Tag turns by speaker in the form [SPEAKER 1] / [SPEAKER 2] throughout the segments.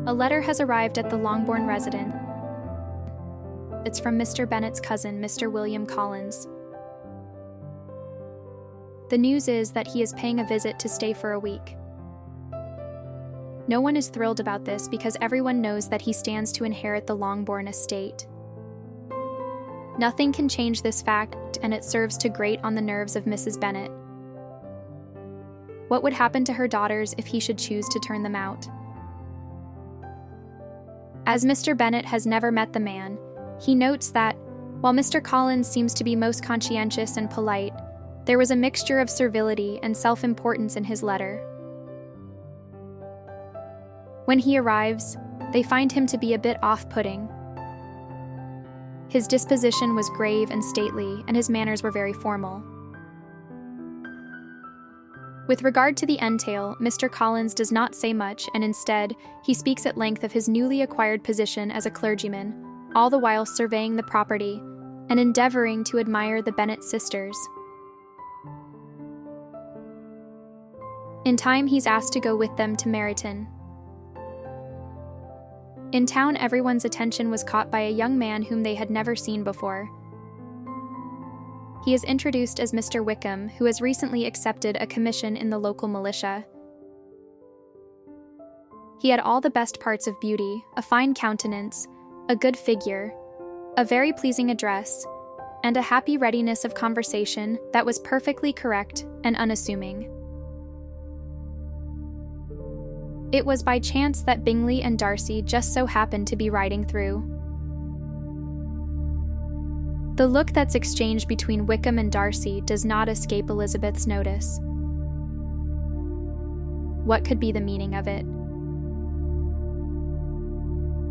[SPEAKER 1] A letter has arrived at the Longbourn residence. It's from Mr. Bennet's cousin, Mr. William Collins. The news is that he is paying a visit to stay for a week. No one is thrilled about this because everyone knows that he stands to inherit the Longbourn estate. Nothing can change this fact, and it serves to grate on the nerves of Mrs. Bennet. What would happen to her daughters if he should choose to turn them out? As Mr. Bennet has never met the man, he notes that, while Mr. Collins seems to be most conscientious and polite, there was a mixture of servility and self-importance in his letter. When he arrives, they find him to be a bit off-putting. His disposition was grave and stately, and his manners were very formal. With regard to the entail, Mr. Collins does not say much, and instead, he speaks at length of his newly acquired position as a clergyman, all the while surveying the property and endeavoring to admire the Bennet sisters. In time, he's asked to go with them to Meryton. In town, everyone's attention was caught by a young man whom they had never seen before. He is introduced as Mr. Wickham, who has recently accepted a commission in the local militia. He had all the best parts of beauty, a fine countenance, a good figure, a very pleasing address, and a happy readiness of conversation that was perfectly correct and unassuming. It was by chance that Bingley and Darcy just so happened to be riding through. The look that's exchanged between Wickham and Darcy does not escape Elizabeth's notice. What could be the meaning of it?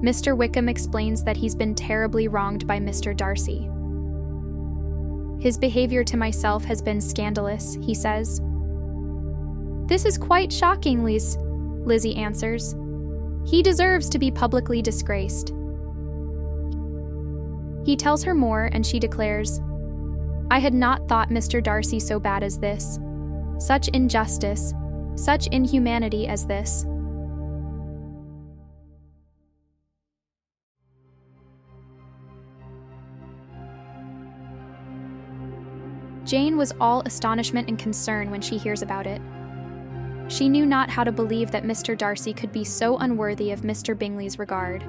[SPEAKER 1] Mr. Wickham explains that he's been terribly wronged by Mr. Darcy. His behavior to myself has been scandalous, he says. This is quite shocking, Lizzie answers. He deserves to be publicly disgraced. He tells her more, and she declares, I had not thought Mr. Darcy so bad as this. Such injustice, such inhumanity as this. Jane was all astonishment and concern when she hears about it. She knew not how to believe that Mr. Darcy could be so unworthy of Mr. Bingley's regard.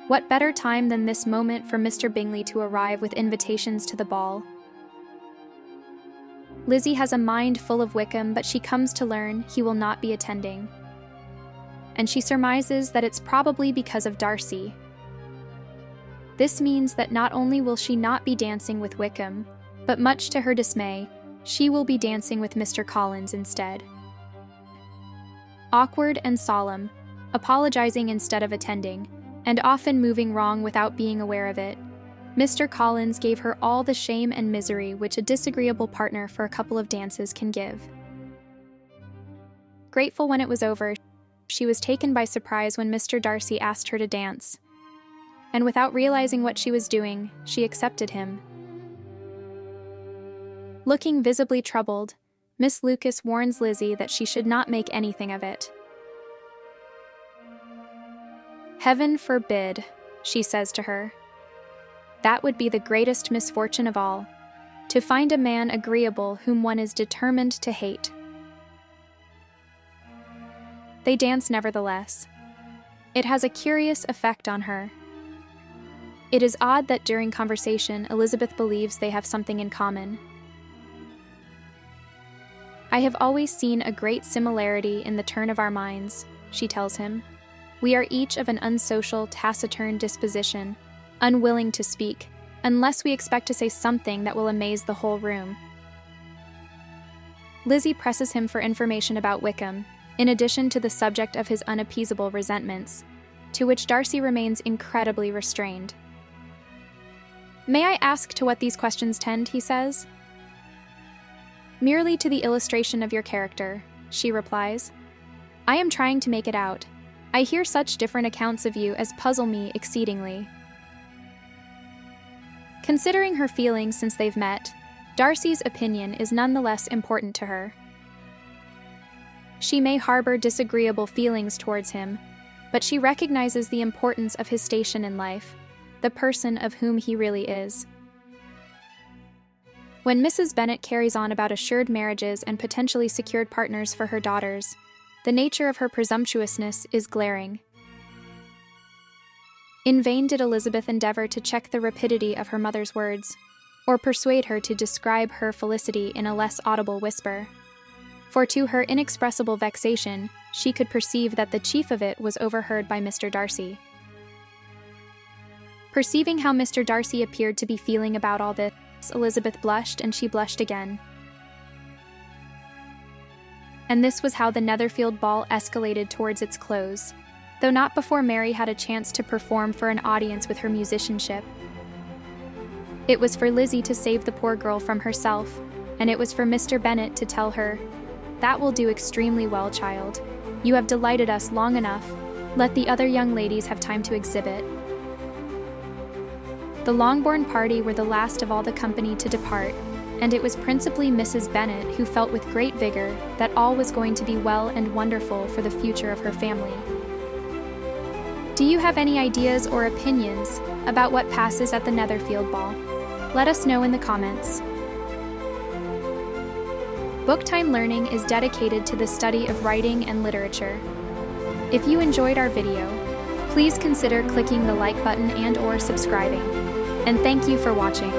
[SPEAKER 1] What better time than this moment for Mr. Bingley to arrive with invitations to the ball? Lizzie has a mind full of Wickham, but she comes to learn he will not be attending. And she surmises that it's probably because of Darcy. This means that not only will she not be dancing with Wickham, but much to her dismay, she will be dancing with Mr. Collins instead. Awkward and solemn, apologizing instead of attending, and often moving wrong without being aware of it, Mr. Collins gave her all the shame and misery which a disagreeable partner for a couple of dances can give. Grateful when it was over, she was taken by surprise when Mr. Darcy asked her to dance, and without realizing what she was doing, she accepted him. Looking visibly troubled, Miss Lucas warns Lizzie that she should not make anything of it. Heaven forbid, she says to her. That would be the greatest misfortune of all, to find a man agreeable whom one is determined to hate. They dance nevertheless. It has a curious effect on her. It is odd that during conversation, Elizabeth believes they have something in common. I have always seen a great similarity in the turn of our minds, she tells him. We are each of an unsocial, taciturn disposition, unwilling to speak, unless we expect to say something that will amaze the whole room. Lizzie presses him for information about Wickham, in addition to the subject of his unappeasable resentments, to which Darcy remains incredibly restrained. May I ask to what these questions tend, he says. Merely to the illustration of your character, she replies. I am trying to make it out. I hear such different accounts of you as puzzle me exceedingly. Considering her feelings since they've met, Darcy's opinion is nonetheless important to her. She may harbor disagreeable feelings towards him, but she recognizes the importance of his station in life, the person of whom he really is. When Mrs. Bennet carries on about assured marriages and potentially secured partners for her daughters, the nature of her presumptuousness is glaring. In vain did Elizabeth endeavor to check the rapidity of her mother's words, or persuade her to describe her felicity in a less audible whisper. For to her inexpressible vexation, she could perceive that the chief of it was overheard by Mr. Darcy. Perceiving how Mr. Darcy appeared to be feeling about all this, Elizabeth blushed, and she blushed again. And this was how the Netherfield Ball escalated towards its close, though not before Mary had a chance to perform for an audience with her musicianship. It was for Lizzie to save the poor girl from herself, and it was for Mr. Bennet to tell her, "That will do extremely well, child. You have delighted us long enough. Let the other young ladies have time to exhibit." The Longbourn party were the last of all the company to depart, and it was principally Mrs. Bennet who felt with great vigor that all was going to be well and wonderful for the future of her family. Do you have any ideas or opinions about what passes at the Netherfield Ball? Let us know in the comments. Booktime Learning is dedicated to the study of writing and literature. If you enjoyed our video, please consider clicking the like button and/or subscribing. And thank you for watching.